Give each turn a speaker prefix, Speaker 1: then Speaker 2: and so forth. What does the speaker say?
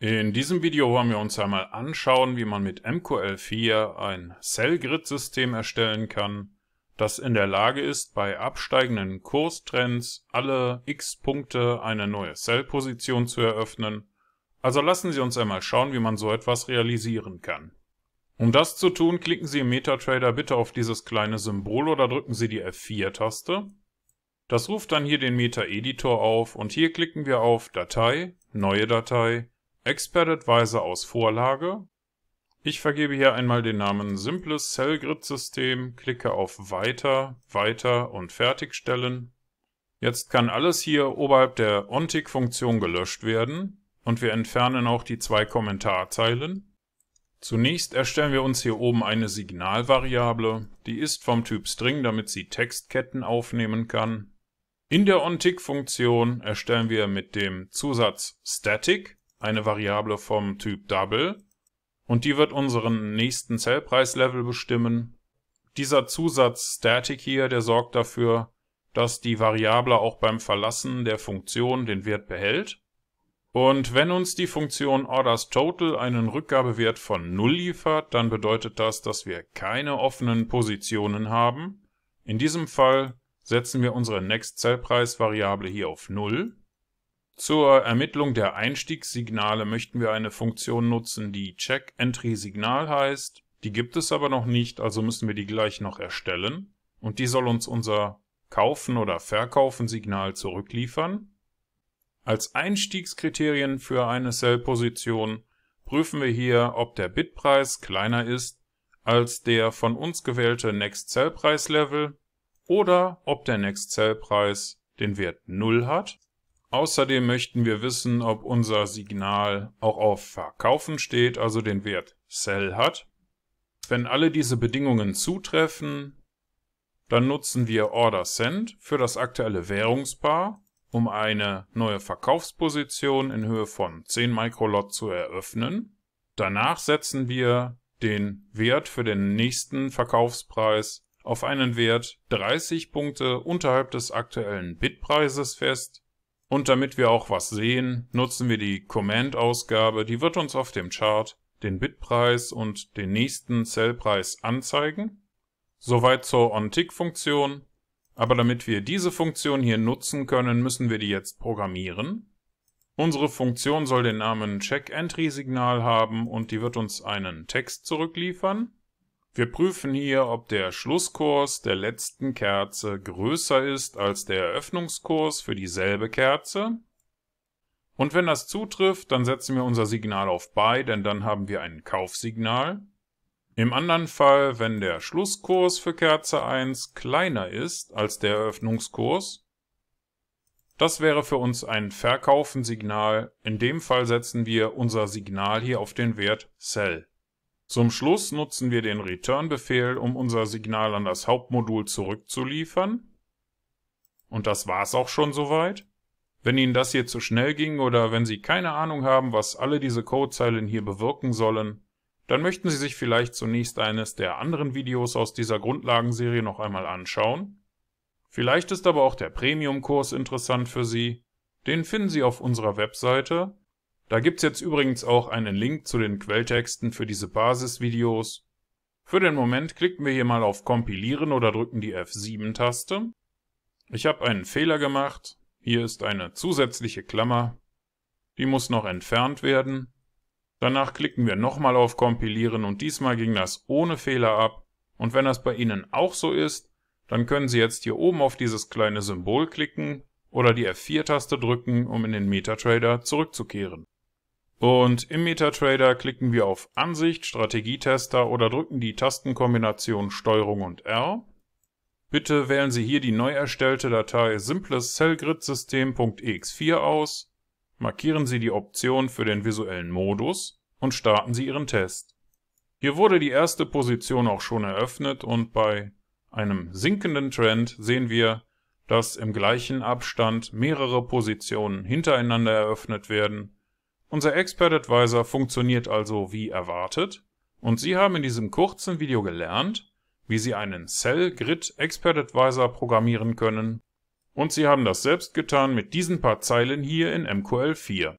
Speaker 1: In diesem Video wollen wir uns einmal anschauen, wie man mit MQL4 ein Cell-Grid-System erstellen kann, das in der Lage ist, bei absteigenden Kurstrends alle x Punkte eine neue Cell-Position zu eröffnen. Also lassen Sie uns einmal schauen, wie man so etwas realisieren kann. Um das zu tun, klicken Sie im MetaTrader bitte auf dieses kleine Symbol oder drücken Sie die F4-Taste. Das ruft dann hier den Meta-Editor auf und hier klicken wir auf Datei, Neue Datei, Expert-Advisor aus Vorlage. Ich vergebe hier einmal den Namen Simples Cell-Grid-System, klicke auf Weiter, Weiter und Fertigstellen. Jetzt kann alles hier oberhalb der OnTick-Funktion gelöscht werden und wir entfernen auch die 2 Kommentarzeilen. Zunächst erstellen wir uns hier oben eine Signalvariable, die ist vom Typ String, damit sie Textketten aufnehmen kann. In der OnTick-Funktion erstellen wir mit dem Zusatz Static eine Variable vom Typ Double und die wird unseren nächsten Zellpreislevel bestimmen. Dieser Zusatz Static hier, der sorgt dafür, dass die Variable auch beim Verlassen der Funktion den Wert behält. Und wenn uns die Funktion OrdersTotal einen Rückgabewert von 0 liefert, dann bedeutet das, dass wir keine offenen Positionen haben. In diesem Fall setzen wir unsere NextCellPrice-Variable hier auf 0. Zur Ermittlung der Einstiegssignale möchten wir eine Funktion nutzen, die CheckEntrySignal heißt. Die gibt es aber noch nicht, also müssen wir die gleich noch erstellen. Und die soll uns unser Kaufen- oder Verkaufen-Signal zurückliefern. Als Einstiegskriterien für eine Cell-Position prüfen wir hier, ob der Bitpreis kleiner ist als der von uns gewählte NextCellPrice-Level oder ob der NextCellPrice den Wert 0 hat. Außerdem möchten wir wissen, ob unser Signal auch auf Verkaufen steht, also den Wert Sell hat. Wenn alle diese Bedingungen zutreffen, dann nutzen wir OrderSend für das aktuelle Währungspaar, um eine neue Verkaufsposition in Höhe von 10 Mikrolot zu eröffnen. Danach setzen wir den Wert für den nächsten Verkaufspreis auf einen Wert 30 Punkte unterhalb des aktuellen Bitpreises fest. Und damit wir auch was sehen, nutzen wir die Command-Ausgabe, die wird uns auf dem Chart den Bitpreis und den nächsten Cellpreis anzeigen. Soweit zur OnTick-Funktion. Aber damit wir diese Funktion hier nutzen können, müssen wir die jetzt programmieren. Unsere Funktion soll den Namen CheckEntrySignal haben und die wird uns einen Text zurückliefern. Wir prüfen hier, ob der Schlusskurs der letzten Kerze größer ist als der Eröffnungskurs für dieselbe Kerze. Und wenn das zutrifft, dann setzen wir unser Signal auf Buy, denn dann haben wir ein Kaufsignal. Im anderen Fall, wenn der Schlusskurs für Kerze 1 kleiner ist als der Eröffnungskurs, das wäre für uns ein Verkaufen-Signal. In dem Fall setzen wir unser Signal hier auf den Wert Sell. Zum Schluss nutzen wir den Return-Befehl, um unser Signal an das Hauptmodul zurückzuliefern. Und das war's auch schon soweit. Wenn Ihnen das hier zu schnell ging oder wenn Sie keine Ahnung haben, was alle diese Codezeilen hier bewirken sollen, dann möchten Sie sich vielleicht zunächst eines der anderen Videos aus dieser Grundlagenserie noch einmal anschauen. Vielleicht ist aber auch der Premium-Kurs interessant für Sie. Den finden Sie auf unserer Webseite. Da gibt's jetzt übrigens auch einen Link zu den Quelltexten für diese Basisvideos. Für den Moment klicken wir hier mal auf Kompilieren oder drücken die F7-Taste. Ich habe einen Fehler gemacht. Hier ist eine zusätzliche Klammer. Die muss noch entfernt werden. Danach klicken wir nochmal auf Kompilieren und diesmal ging das ohne Fehler ab. Und wenn das bei Ihnen auch so ist, dann können Sie jetzt hier oben auf dieses kleine Symbol klicken oder die F4-Taste drücken, um in den MetaTrader zurückzukehren. Und im MetaTrader klicken wir auf Ansicht, Strategietester oder drücken die Tastenkombination STRG und R. Bitte wählen Sie hier die neu erstellte Datei Simples Cell-Grid-System.ex4 aus, markieren Sie die Option für den visuellen Modus und starten Sie Ihren Test. Hier wurde die erste Position auch schon eröffnet und bei einem sinkenden Trend sehen wir, dass im gleichen Abstand mehrere Positionen hintereinander eröffnet werden. Unser Expert Advisor funktioniert also wie erwartet und Sie haben in diesem kurzen Video gelernt, wie Sie einen Cell-Grid Expert Advisor programmieren können und Sie haben das selbst getan mit diesen paar Zeilen hier in MQL4.